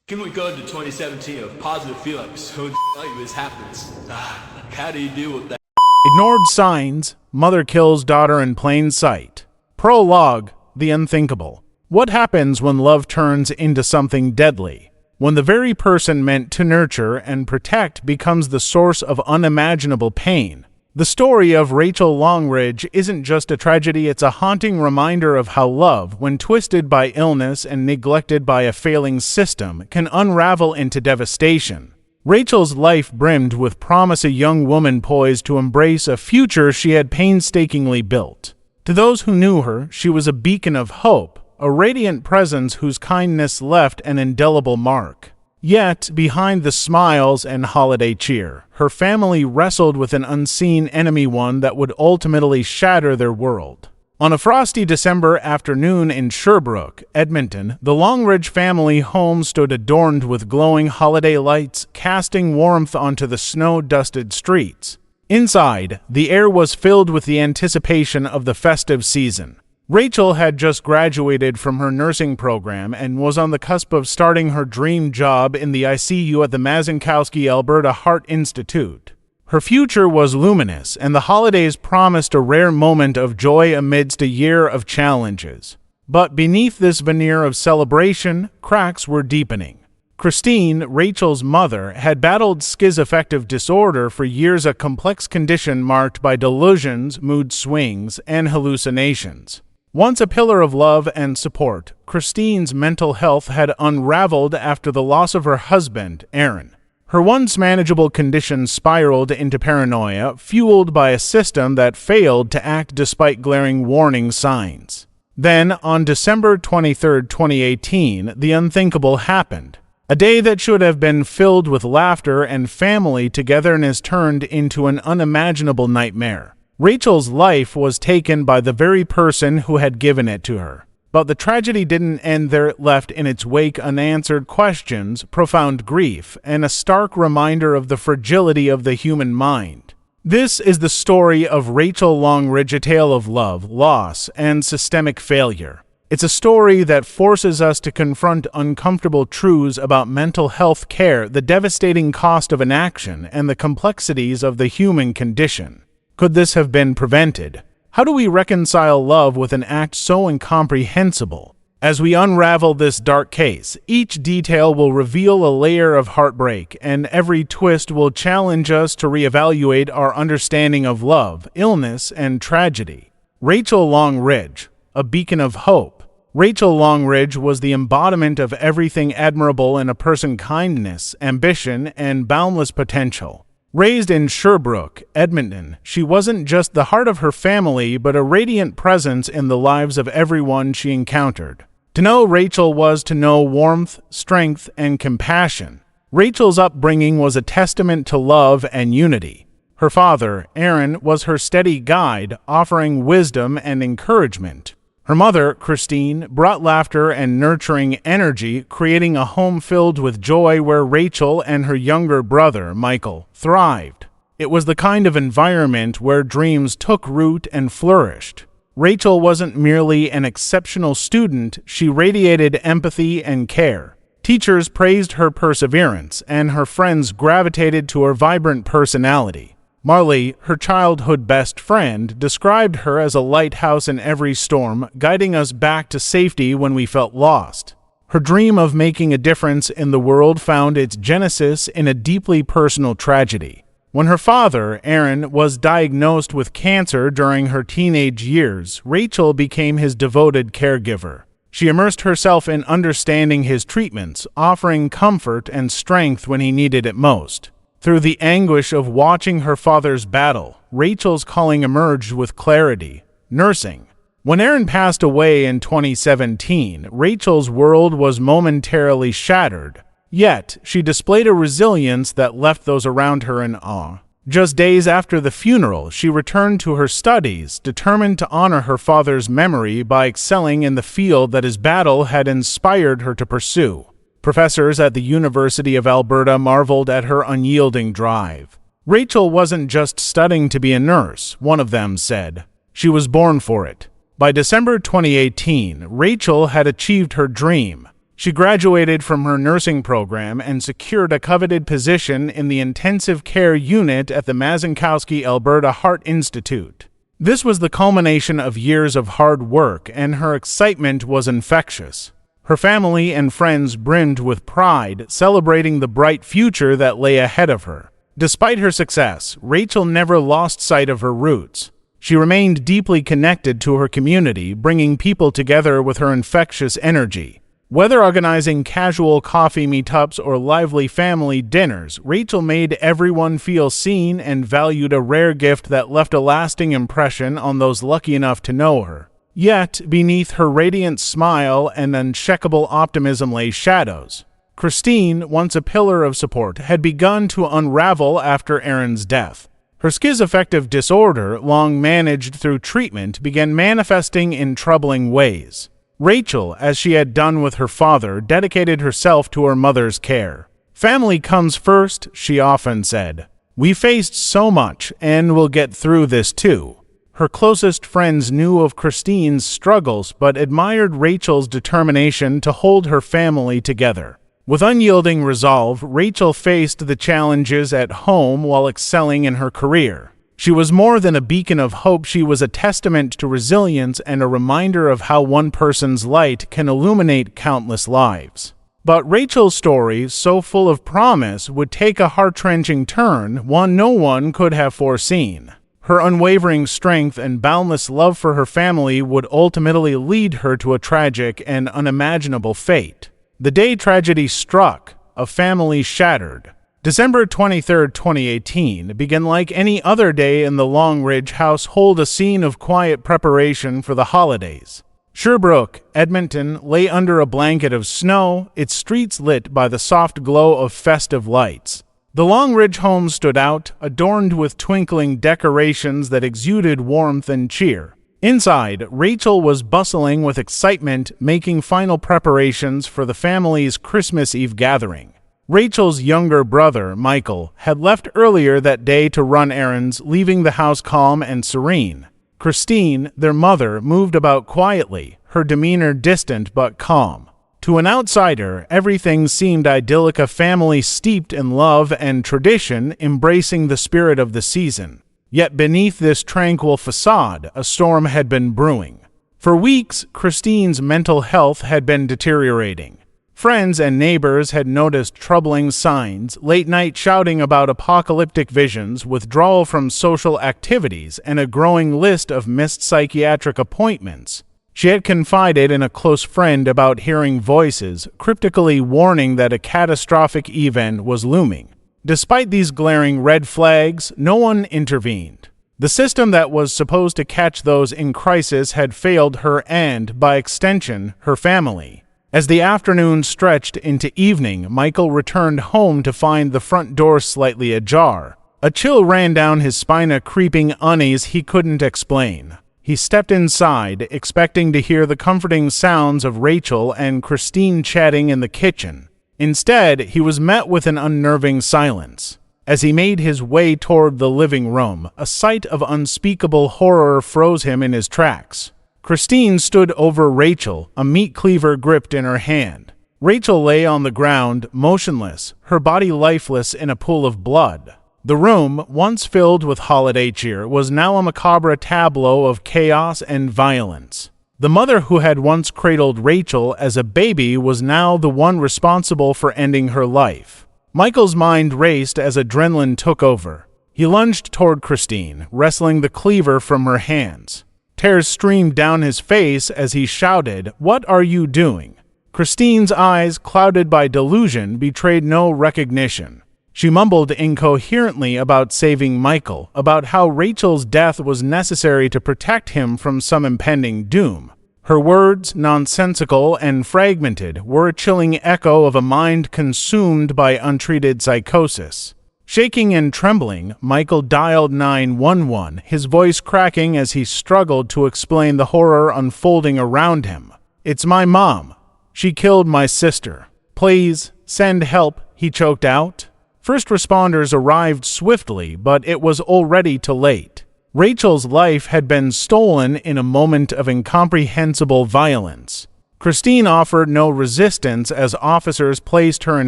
Can we go to 2017 of positive feelings? Who the tell you this happens? How do you deal with that? Ignored signs, mother kills daughter in plain sight. Prologue, the unthinkable. What happens when love turns into something deadly? When the very person meant to nurture and protect becomes the source of unimaginable pain. The story of Rachel Longridge isn't just a tragedy, it's a haunting reminder of how love, when twisted by illness and neglected by a failing system, can unravel into devastation. Rachel's life brimmed with promise, a young woman poised to embrace a future she had painstakingly built. To those who knew her, she was a beacon of hope, a radiant presence whose kindness left an indelible mark. Yet, behind the smiles and holiday cheer, her family wrestled with an unseen enemy, one that would ultimately shatter their world. On a frosty December afternoon in Sherbrooke, Edmonton, the Longridge family home stood adorned with glowing holiday lights, casting warmth onto the snow-dusted streets. Inside, the air was filled with the anticipation of the festive season. Rachel had just graduated from her nursing program and was on the cusp of starting her dream job in the ICU at the Mazankowski, Alberta Heart Institute. Her future was luminous, and the holidays promised a rare moment of joy amidst a year of challenges. But beneath this veneer of celebration, cracks were deepening. Christine, Rachel's mother, had battled schizoaffective disorder for years, a complex condition marked by delusions, mood swings, and hallucinations. Once a pillar of love and support, Christine's mental health had unraveled after the loss of her husband, Aaron. Her once manageable condition spiraled into paranoia, fueled by a system that failed to act despite glaring warning signs. Then, on December 23, 2018, the unthinkable happened. A day that should have been filled with laughter and family togetherness turned into an unimaginable nightmare. Rachel's life was taken by the very person who had given it to her. But the tragedy didn't end there. It left in its wake unanswered questions, profound grief, and a stark reminder of the fragility of the human mind. This is the story of Rachel Longridge, a tale of love, loss, and systemic failure. It's a story that forces us to confront uncomfortable truths about mental health care, the devastating cost of inaction, and the complexities of the human condition. Could this have been prevented? How do we reconcile love with an act so incomprehensible? As we unravel this dark case, each detail will reveal a layer of heartbreak, and every twist will challenge us to reevaluate our understanding of love, illness, and tragedy. Rachel Longridge, a beacon of hope. Rachel Longridge was the embodiment of everything admirable in a person: kindness, ambition, and boundless potential. Raised in Sherbrooke, Edmonton, she wasn't just the heart of her family, but a radiant presence in the lives of everyone she encountered. To know Rachel was to know warmth, strength, and compassion. Rachel's upbringing was a testament to love and unity. Her father, Aaron, was her steady guide, offering wisdom and encouragement. Her mother, Christine, brought laughter and nurturing energy, creating a home filled with joy where Rachel and her younger brother, Michael, thrived. It was the kind of environment where dreams took root and flourished. Rachel wasn't merely an exceptional student, she radiated empathy and care. Teachers praised her perseverance, and her friends gravitated to her vibrant personality. Marley, her childhood best friend, described her as a lighthouse in every storm, guiding us back to safety when we felt lost. Her dream of making a difference in the world found its genesis in a deeply personal tragedy. When her father, Aaron, was diagnosed with cancer during her teenage years, Rachel became his devoted caregiver. She immersed herself in understanding his treatments, offering comfort and strength when he needed it most. Through the anguish of watching her father's battle, Rachel's calling emerged with clarity: nursing. When Aaron passed away in 2017, Rachel's world was momentarily shattered. Yet, she displayed a resilience that left those around her in awe. Just days after the funeral, she returned to her studies, determined to honor her father's memory by excelling in the field that his battle had inspired her to pursue. Professors at the University of Alberta marveled at her unyielding drive. Rachel wasn't just studying to be a nurse, one of them said. She was born for it. By December 2018, Rachel had achieved her dream. She graduated from her nursing program and secured a coveted position in the intensive care unit at the Mazankowski Alberta Heart Institute. This was the culmination of years of hard work, and her excitement was infectious. Her family and friends brimmed with pride, celebrating the bright future that lay ahead of her. Despite her success, Rachel never lost sight of her roots. She remained deeply connected to her community, bringing people together with her infectious energy. Whether organizing casual coffee meetups or lively family dinners, Rachel made everyone feel seen and valued, a rare gift that left a lasting impression on those lucky enough to know her. Yet, beneath her radiant smile and unshakable optimism lay shadows. Christine, once a pillar of support, had begun to unravel after Aaron's death. Her schizoaffective disorder, long managed through treatment, began manifesting in troubling ways. Rachel, as she had done with her father, dedicated herself to her mother's care. "Family comes first," she often said. "We faced so much, and we'll get through this too." Her closest friends knew of Christine's struggles but admired Rachel's determination to hold her family together. With unyielding resolve, Rachel faced the challenges at home while excelling in her career. She was more than a beacon of hope. She was a testament to resilience and a reminder of how one person's light can illuminate countless lives. But Rachel's story, so full of promise, would take a heart-wrenching turn, one no one could have foreseen. Her unwavering strength and boundless love for her family would ultimately lead her to a tragic and unimaginable fate. The day tragedy struck, a family shattered. December 23, 2018, began like any other day in the Longridge household, a scene of quiet preparation for the holidays. Sherbrooke, Edmonton, lay under a blanket of snow, its streets lit by the soft glow of festive lights. The Longridge home stood out, adorned with twinkling decorations that exuded warmth and cheer. Inside, Rachel was bustling with excitement, making final preparations for the family's Christmas Eve gathering. Rachel's younger brother, Michael, had left earlier that day to run errands, leaving the house calm and serene. Christine, their mother, moved about quietly, her demeanor distant but calm. To an outsider, everything seemed idyllic, a family steeped in love and tradition, embracing the spirit of the season. Yet beneath this tranquil facade, a storm had been brewing. For weeks, Christine's mental health had been deteriorating. Friends and neighbors had noticed troubling signs: late-night shouting about apocalyptic visions, withdrawal from social activities, and a growing list of missed psychiatric appointments. She had confided in a close friend about hearing voices, cryptically warning that a catastrophic event was looming. Despite these glaring red flags, no one intervened. The system that was supposed to catch those in crisis had failed her and, by extension, her family. As the afternoon stretched into evening, Michael returned home to find the front door slightly ajar. A chill ran down his spine, a creeping unease he couldn't explain. He stepped inside, expecting to hear the comforting sounds of Rachel and Christine chatting in the kitchen. Instead, he was met with an unnerving silence. As he made his way toward the living room, a sight of unspeakable horror froze him in his tracks. Christine stood over Rachel, a meat cleaver gripped in her hand. Rachel lay on the ground, motionless, her body lifeless in a pool of blood. The room, once filled with holiday cheer, was now a macabre tableau of chaos and violence. The mother who had once cradled Rachel as a baby was now the one responsible for ending her life. Michael's mind raced as adrenaline took over. He lunged toward Christine, wresting the cleaver from her hands. Tears streamed down his face as he shouted, "What are you doing?" Christine's eyes, clouded by delusion, betrayed no recognition. She mumbled incoherently about saving Michael, about how Rachel's death was necessary to protect him from some impending doom. Her words, nonsensical and fragmented, were a chilling echo of a mind consumed by untreated psychosis. Shaking and trembling, Michael dialed 911, his voice cracking as he struggled to explain the horror unfolding around him. "It's my mom. She killed my sister. Please, send help," he choked out. First responders arrived swiftly, but it was already too late. Rachel's life had been stolen in a moment of incomprehensible violence. Christine offered no resistance as officers placed her in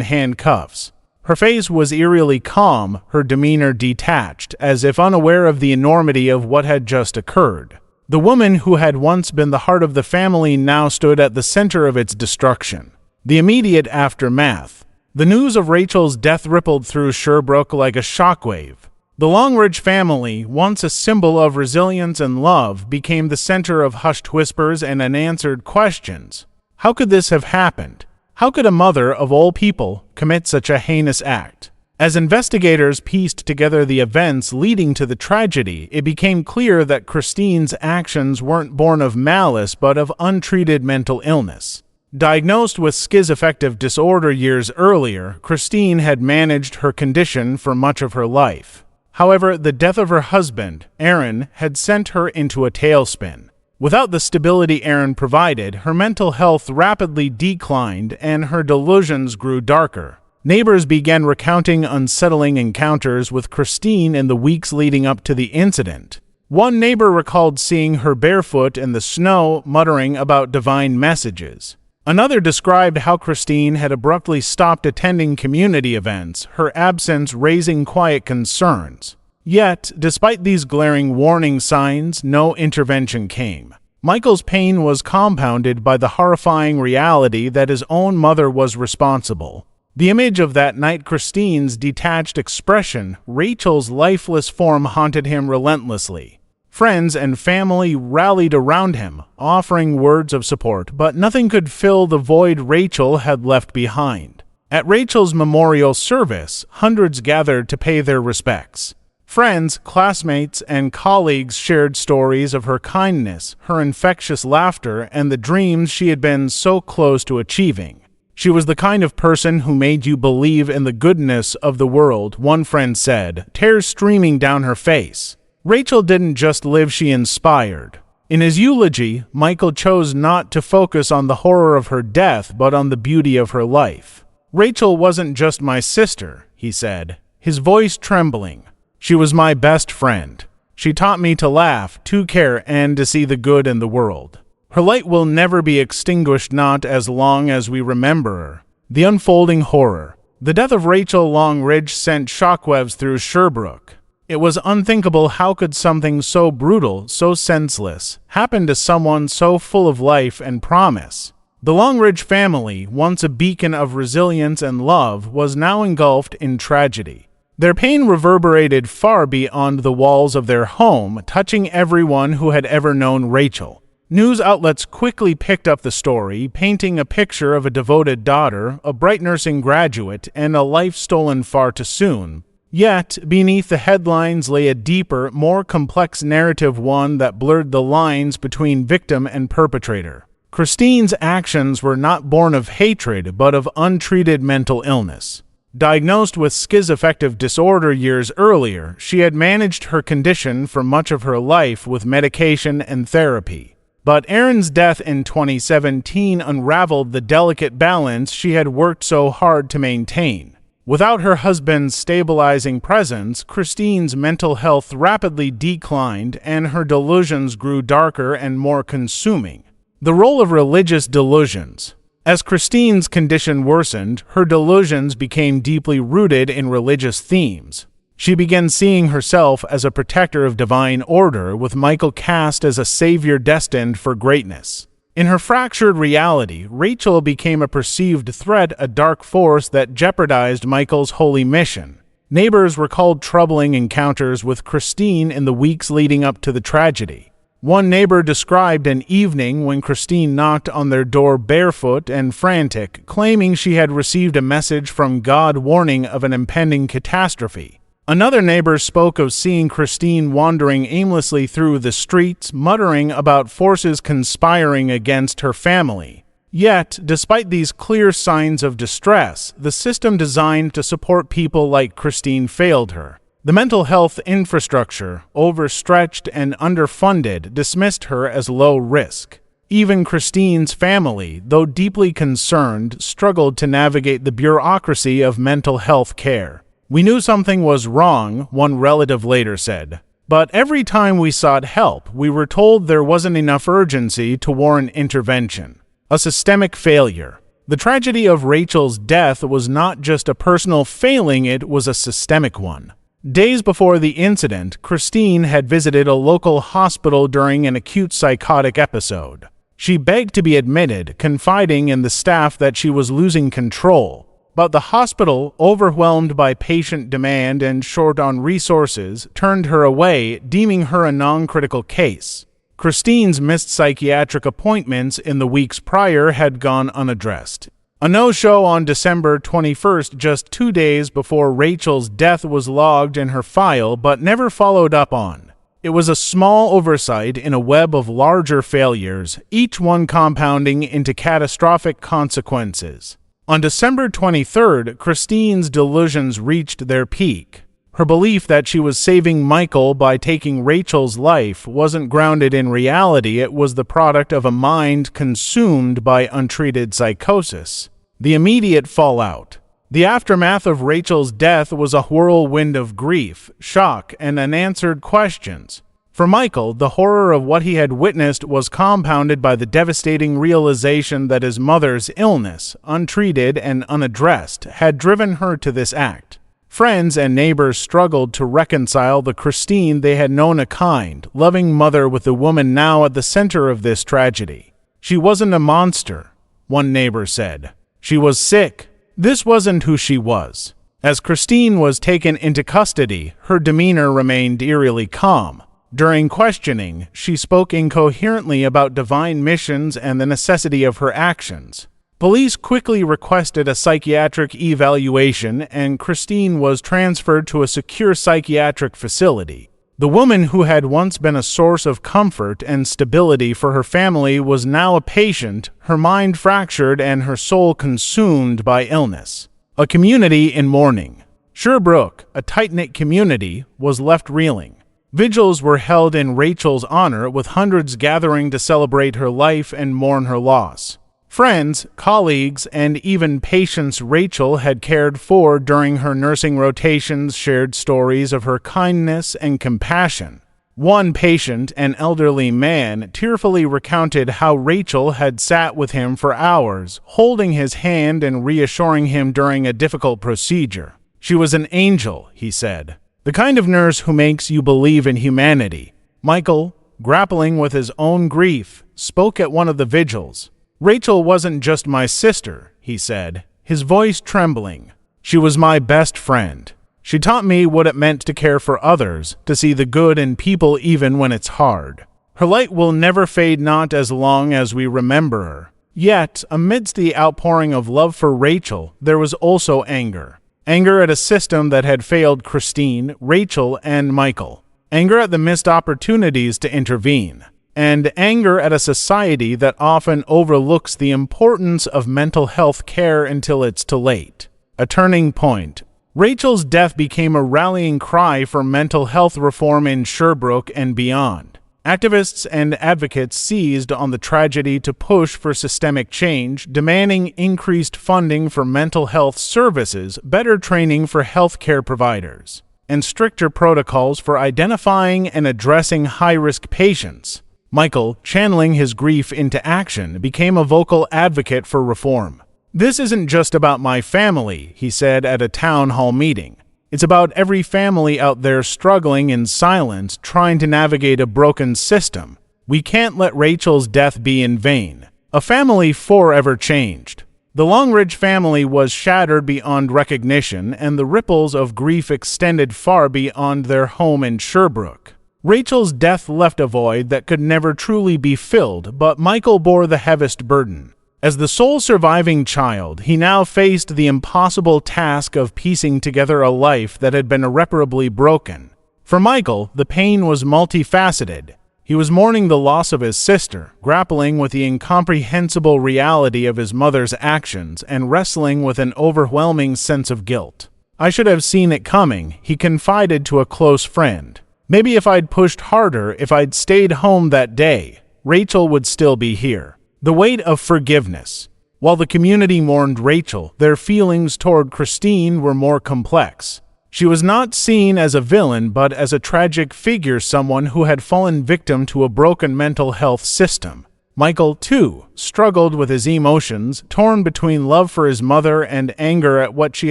handcuffs. Her face was eerily calm, her demeanor detached, as if unaware of the enormity of what had just occurred. The woman who had once been the heart of the family now stood at the center of its destruction. The immediate aftermath. The news of Rachel's death rippled through Sherbrooke like a shockwave. The Longridge family, once a symbol of resilience and love, became the center of hushed whispers and unanswered questions. How could this have happened? How could a mother, of all people, commit such a heinous act? As investigators pieced together the events leading to the tragedy, it became clear that Christine's actions weren't born of malice but of untreated mental illness. Diagnosed with schizoaffective disorder years earlier, Christine had managed her condition for much of her life. However, the death of her husband, Aaron, had sent her into a tailspin. Without the stability Aaron provided, her mental health rapidly declined and her delusions grew darker. Neighbors began recounting unsettling encounters with Christine in the weeks leading up to the incident. One neighbor recalled seeing her barefoot in the snow, muttering about divine messages. Another described how Christine had abruptly stopped attending community events, her absence raising quiet concerns. Yet, despite these glaring warning signs, no intervention came. Michael's pain was compounded by the horrifying reality that his own mother was responsible. The image of that night, Christine's detached expression, Rachel's lifeless form haunted him relentlessly. Friends and family rallied around him, offering words of support, but nothing could fill the void Rachel had left behind. At Rachel's memorial service, hundreds gathered to pay their respects. Friends, classmates, and colleagues shared stories of her kindness, her infectious laughter, and the dreams she had been so close to achieving. She was the kind of person who made you believe in the goodness of the world, one friend said, tears streaming down her face. Rachel didn't just live, she inspired. In his eulogy, Michael chose not to focus on the horror of her death, but on the beauty of her life. Rachel wasn't just my sister, he said, his voice trembling. She was my best friend. She taught me to laugh, to care, and to see the good in the world. Her light will never be extinguished, not as long as we remember her. The unfolding horror. The death of Rachel Longridge sent shockwaves through Sherbrooke. It was unthinkable how could something so brutal, so senseless, happen to someone so full of life and promise. The Longridge family, once a beacon of resilience and love, was now engulfed in tragedy. Their pain reverberated far beyond the walls of their home, touching everyone who had ever known Rachel. News outlets quickly picked up the story, painting a picture of a devoted daughter, a bright nursing graduate, and a life stolen far too soon. Yet, beneath the headlines lay a deeper, more complex narrative, one that blurred the lines between victim and perpetrator. Christine's actions were not born of hatred, but of untreated mental illness. Diagnosed with schizoaffective disorder years earlier, she had managed her condition for much of her life with medication and therapy. But Aaron's death in 2017 unraveled the delicate balance she had worked so hard to maintain. Without her husband's stabilizing presence, Christine's mental health rapidly declined and her delusions grew darker and more consuming. The role of religious delusions. As Christine's condition worsened, her delusions became deeply rooted in religious themes. She began seeing herself as a protector of divine order, with Michael cast as a savior destined for greatness. In her fractured reality, Rachel became a perceived threat, a dark force that jeopardized Michael's holy mission. Neighbors recalled troubling encounters with Christine in the weeks leading up to the tragedy. One neighbor described an evening when Christine knocked on their door barefoot and frantic, claiming she had received a message from God warning of an impending catastrophe. Another neighbor spoke of seeing Christine wandering aimlessly through the streets, muttering about forces conspiring against her family. Yet, despite these clear signs of distress, the system designed to support people like Christine failed her. The mental health infrastructure, overstretched and underfunded, dismissed her as low risk. Even Christine's family, though deeply concerned, struggled to navigate the bureaucracy of mental health care. "We knew something was wrong," one relative later said. "But every time we sought help, we were told there wasn't enough urgency to warrant intervention." A systemic failure. The tragedy of Rachel's death was not just a personal failing, it was a systemic one. Days before the incident, Christine had visited a local hospital during an acute psychotic episode. She begged to be admitted, confiding in the staff that she was losing control. But the hospital, overwhelmed by patient demand and short on resources, turned her away, deeming her a non-critical case. Christine's missed psychiatric appointments in the weeks prior had gone unaddressed. A no-show on December 21st, just 2 days before Rachel's death, was logged in her file but never followed up on. It was a small oversight in a web of larger failures, each one compounding into catastrophic consequences. On December 23rd, Christine's delusions reached their peak. Her belief that she was saving Michael by taking Rachel's life wasn't grounded in reality, it was the product of a mind consumed by untreated psychosis. The immediate fallout. The aftermath of Rachel's death was a whirlwind of grief, shock, and unanswered questions. For Michael, the horror of what he had witnessed was compounded by the devastating realization that his mother's illness, untreated and unaddressed, had driven her to this act. Friends and neighbors struggled to reconcile the Christine they had known, a kind, loving mother, with the woman now at the center of this tragedy. She wasn't a monster, one neighbor said. She was sick. This wasn't who she was. As Christine was taken into custody, her demeanor remained eerily calm. During questioning, she spoke incoherently about divine missions and the necessity of her actions. Police quickly requested a psychiatric evaluation, and Christine was transferred to a secure psychiatric facility. The woman who had once been a source of comfort and stability for her family was now a patient, her mind fractured and her soul consumed by illness. A community in mourning. Sherbrooke, a tight-knit community, was left reeling. Vigils were held in Rachel's honor, with hundreds gathering to celebrate her life and mourn her loss. Friends, colleagues, and even patients Rachel had cared for during her nursing rotations shared stories of her kindness and compassion. One patient, an elderly man, tearfully recounted how Rachel had sat with him for hours, holding his hand and reassuring him during a difficult procedure. She was an angel, he said. The kind of nurse who makes you believe in humanity. Michael, grappling with his own grief, spoke at one of the vigils. Rachel wasn't just my sister, he said, his voice trembling. She was my best friend. She taught me what it meant to care for others, to see the good in people even when it's hard. Her light will never fade, not as long as we remember her. Yet, amidst the outpouring of love for Rachel, there was also anger. Anger at a system that had failed Christine, Rachel, and Michael. Anger at the missed opportunities to intervene. And anger at a society that often overlooks the importance of mental health care until it's too late. A turning point. Rachel's death became a rallying cry for mental health reform in Sherbrooke and beyond. Activists and advocates seized on the tragedy to push for systemic change, demanding increased funding for mental health services, better training for healthcare providers, and stricter protocols for identifying and addressing high-risk patients. Michael, channeling his grief into action, became a vocal advocate for reform. "This isn't just about my family," he said at a town hall meeting. "It's about every family out there struggling in silence, trying to navigate a broken system. We can't let Rachel's death be in vain." A family forever changed. The Longridge family was shattered beyond recognition, and the ripples of grief extended far beyond their home in Sherbrooke. Rachel's death left a void that could never truly be filled, but Michael bore the heaviest burden. As the sole surviving child, he now faced the impossible task of piecing together a life that had been irreparably broken. For Michael, the pain was multifaceted. He was mourning the loss of his sister, grappling with the incomprehensible reality of his mother's actions, and wrestling with an overwhelming sense of guilt. "I should have seen it coming," he confided to a close friend. "Maybe if I'd pushed harder, if I'd stayed home that day, Rachel would still be here." The weight of forgiveness. While the community mourned Rachel, their feelings toward Christine were more complex. She was not seen as a villain, but as a tragic figure, someone who had fallen victim to a broken mental health system. Michael, too, struggled with his emotions, torn between love for his mother and anger at what she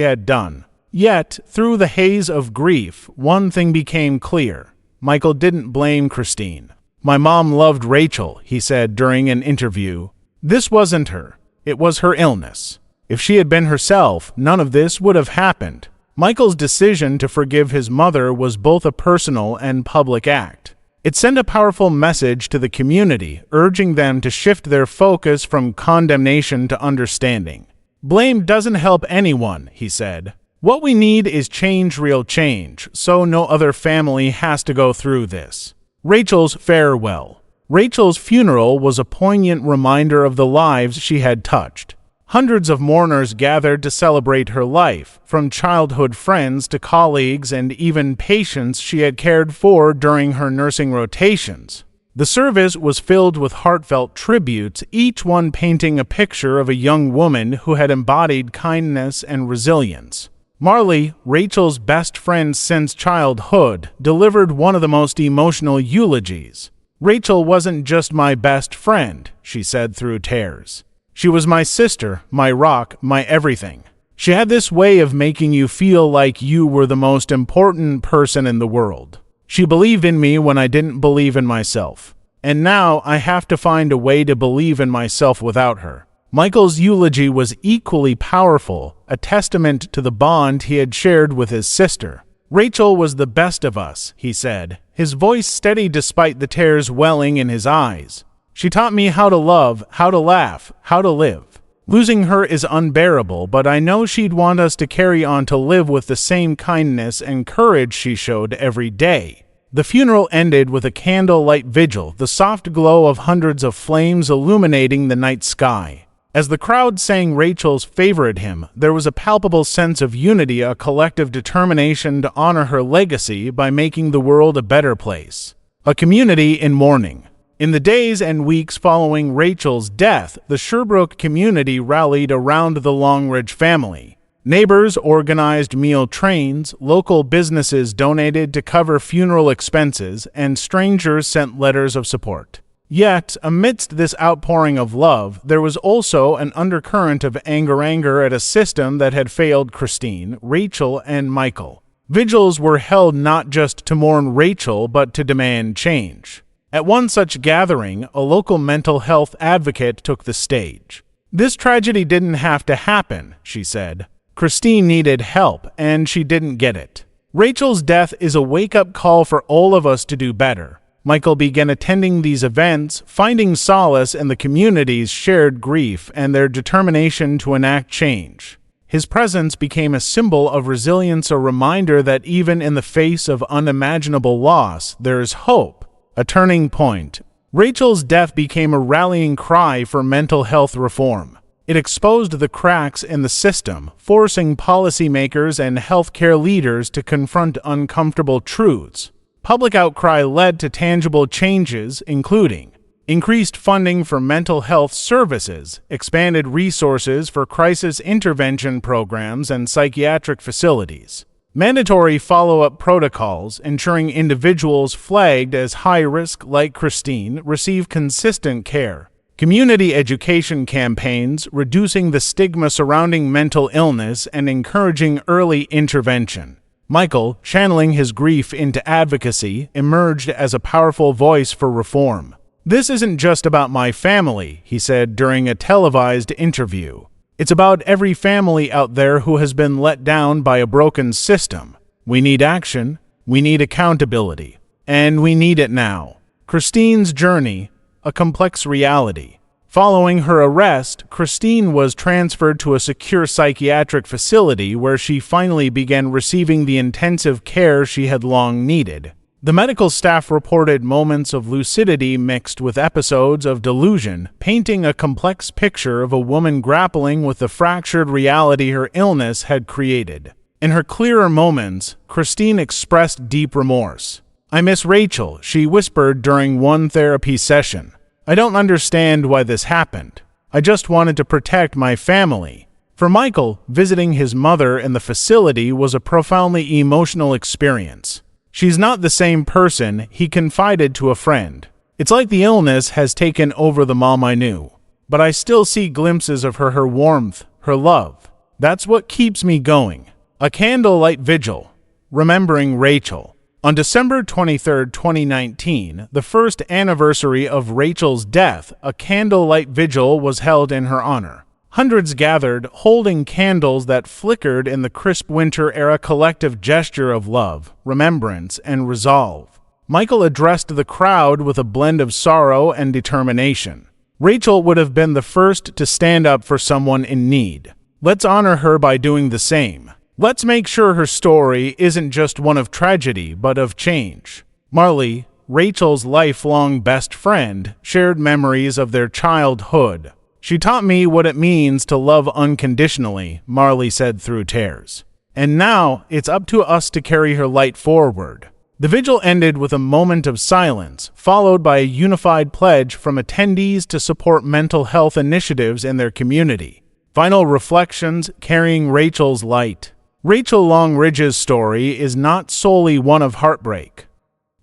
had done. Yet, through the haze of grief, one thing became clear. Michael didn't blame Christine. "My mom loved Rachel," he said during an interview. "This wasn't her. It was her illness. If she had been herself, none of this would have happened." Michael's decision to forgive his mother was both a personal and public act. It sent a powerful message to the community, urging them to shift their focus from condemnation to understanding. "Blame doesn't help anyone," he said. "What we need is change, real change, so no other family has to go through this." Rachel's farewell. Rachel's funeral was a poignant reminder of the lives she had touched. Hundreds of mourners gathered to celebrate her life, from childhood friends to colleagues and even patients she had cared for during her nursing rotations. The service was filled with heartfelt tributes, each one painting a picture of a young woman who had embodied kindness and resilience. Marley, Rachel's best friend since childhood, delivered one of the most emotional eulogies. "Rachel wasn't just my best friend," she said through tears. "She was my sister, my rock, my everything. She had this way of making you feel like you were the most important person in the world. She believed in me when I didn't believe in myself. And now I have to find a way to believe in myself without her." Michael's eulogy was equally powerful, a testament to the bond he had shared with his sister. "Rachel was the best of us," he said, his voice steady despite the tears welling in his eyes. "She taught me how to love, how to laugh, how to live. Losing her is unbearable, but I know she'd want us to carry on to live with the same kindness and courage she showed every day." The funeral ended with a candlelight vigil, the soft glow of hundreds of flames illuminating the night sky. As the crowd sang Rachel's favorite hymn, there was a palpable sense of unity, a collective determination to honor her legacy by making the world a better place. A community in mourning. In the days and weeks following Rachel's death, the Sherbrooke community rallied around the Longridge family. Neighbors organized meal trains, local businesses donated to cover funeral expenses, and strangers sent letters of support. Yet, amidst this outpouring of love, there was also an undercurrent of anger at a system that had failed Christine, Rachel, and Michael. Vigils were held not just to mourn Rachel, but to demand change. At one such gathering, a local mental health advocate took the stage. "This tragedy didn't have to happen," she said. "Christine needed help, and she didn't get it. Rachel's death is a wake-up call for all of us to do better." Michael began attending these events, finding solace in the community's shared grief and their determination to enact change. His presence became a symbol of resilience, a reminder that even in the face of unimaginable loss, there is hope. A turning point. Rachel's death became a rallying cry for mental health reform. It exposed the cracks in the system, forcing policymakers and healthcare leaders to confront uncomfortable truths. Public outcry led to tangible changes, including increased funding for mental health services, expanded resources for crisis intervention programs and psychiatric facilities, mandatory follow-up protocols ensuring individuals flagged as high risk like Christine receive consistent care, community education campaigns reducing the stigma surrounding mental illness and encouraging early intervention. Michael, channeling his grief into advocacy, emerged as a powerful voice for reform. "This isn't just about my family," he said during a televised interview. "It's about every family out there who has been let down by a broken system. We need action, we need accountability, and we need it now." Christine's journey, a complex reality. Following her arrest, Christine was transferred to a secure psychiatric facility where she finally began receiving the intensive care she had long needed. The medical staff reported moments of lucidity mixed with episodes of delusion, painting a complex picture of a woman grappling with the fractured reality her illness had created. In her clearer moments, Christine expressed deep remorse. "I miss Rachel," she whispered during one therapy session. "I don't understand why this happened. I just wanted to protect my family." For Michael, visiting his mother in the facility was a profoundly emotional experience. "She's not the same person," he confided to a friend. It's like the illness has taken over the mom I knew. But I still see glimpses of her warmth, her love. That's what keeps me going. A candlelight vigil, remembering Rachel. On December 23, 2019, the first anniversary of Rachel's death, a candlelight vigil was held in her honor. Hundreds gathered, holding candles that flickered in the crisp winter-era collective gesture of love, remembrance, and resolve. Michael addressed the crowd with a blend of sorrow and determination. Rachel would have been the first to stand up for someone in need. Let's honor her by doing the same. Let's make sure her story isn't just one of tragedy, but of change. Marley, Rachel's lifelong best friend, shared memories of their childhood. She taught me what it means to love unconditionally, Marley said through tears. And now, it's up to us to carry her light forward. The vigil ended with a moment of silence, followed by a unified pledge from attendees to support mental health initiatives in their community. Final reflections carrying Rachel's light. Rachel Longridge's story is not solely one of heartbreak.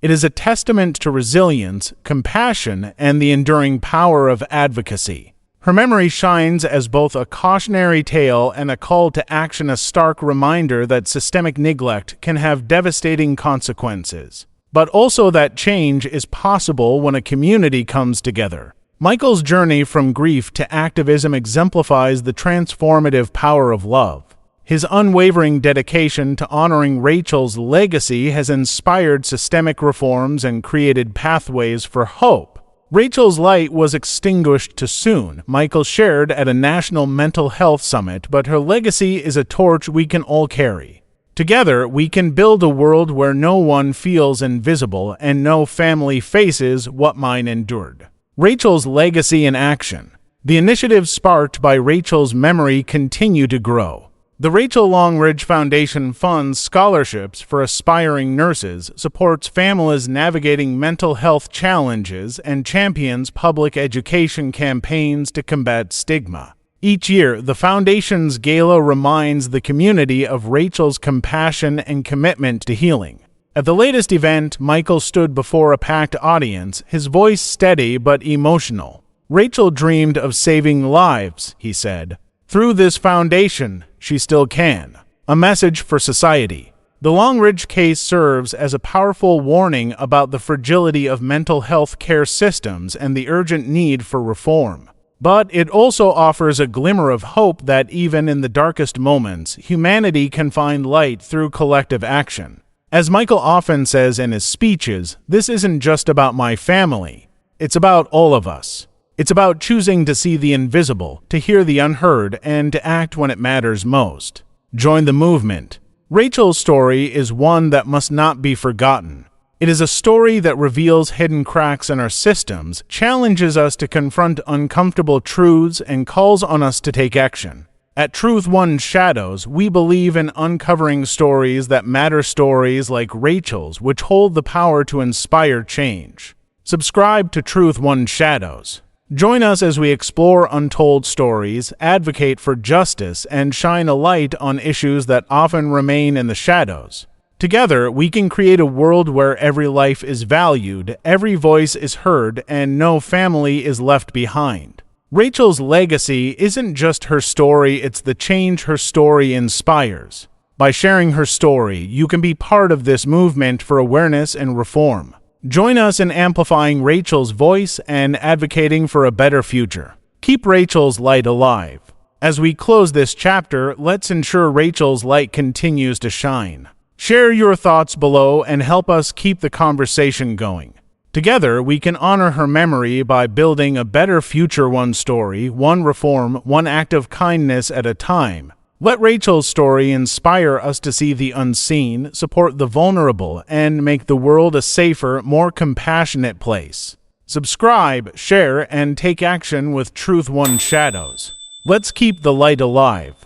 It is a testament to resilience, compassion, and the enduring power of advocacy. Her memory shines as both a cautionary tale and a call to action, a stark reminder that systemic neglect can have devastating consequences, but also that change is possible when a community comes together. Michael's journey from grief to activism exemplifies the transformative power of love. His unwavering dedication to honoring Rachel's legacy has inspired systemic reforms and created pathways for hope. Rachel's light was extinguished too soon, Michael shared at a national mental health summit, but her legacy is a torch we can all carry. Together, we can build a world where no one feels invisible and no family faces what mine endured. Rachel's legacy in action. The initiatives sparked by Rachel's memory continue to grow. The Rachel Longridge Foundation funds scholarships for aspiring nurses, supports families navigating mental health challenges, and champions public education campaigns to combat stigma. Each year, the Foundation's gala reminds the community of Rachel's compassion and commitment to healing. At the latest event, Michael stood before a packed audience, his voice steady but emotional. Rachel dreamed of saving lives, he said. Through this foundation, she still can. A message for society. The Longridge case serves as a powerful warning about the fragility of mental health care systems and the urgent need for reform. But it also offers a glimmer of hope that even in the darkest moments, humanity can find light through collective action. As Michael often says in his speeches, this isn't just about my family. It's about all of us. It's about choosing to see the invisible, to hear the unheard, and to act when it matters most. Join the movement. Rachel's story is one that must not be forgotten. It is a story that reveals hidden cracks in our systems, challenges us to confront uncomfortable truths, and calls on us to take action. At Truth One Shadows, we believe in uncovering stories that matter, stories like Rachel's, which hold the power to inspire change. Subscribe to Truth One Shadows. Join us as we explore untold stories, advocate for justice, and shine a light on issues that often remain in the shadows. Together, we can create a world where every life is valued, every voice is heard, and no family is left behind. Rachel's legacy isn't just her story, it's the change her story inspires. By sharing her story, you can be part of this movement for awareness and reform. Join us in amplifying Rachel's voice and advocating for a better future. Keep Rachel's light alive. As we close this chapter, let's ensure Rachel's light continues to shine. Share your thoughts below and help us keep the conversation going. Together, we can honor her memory by building a better future, one story, one reform, one act of kindness at a time. Let Rachel's story inspire us to see the unseen, support the vulnerable, and make the world a safer, more compassionate place. Subscribe, share, and take action with Truth One Shadows. Let's keep the light alive.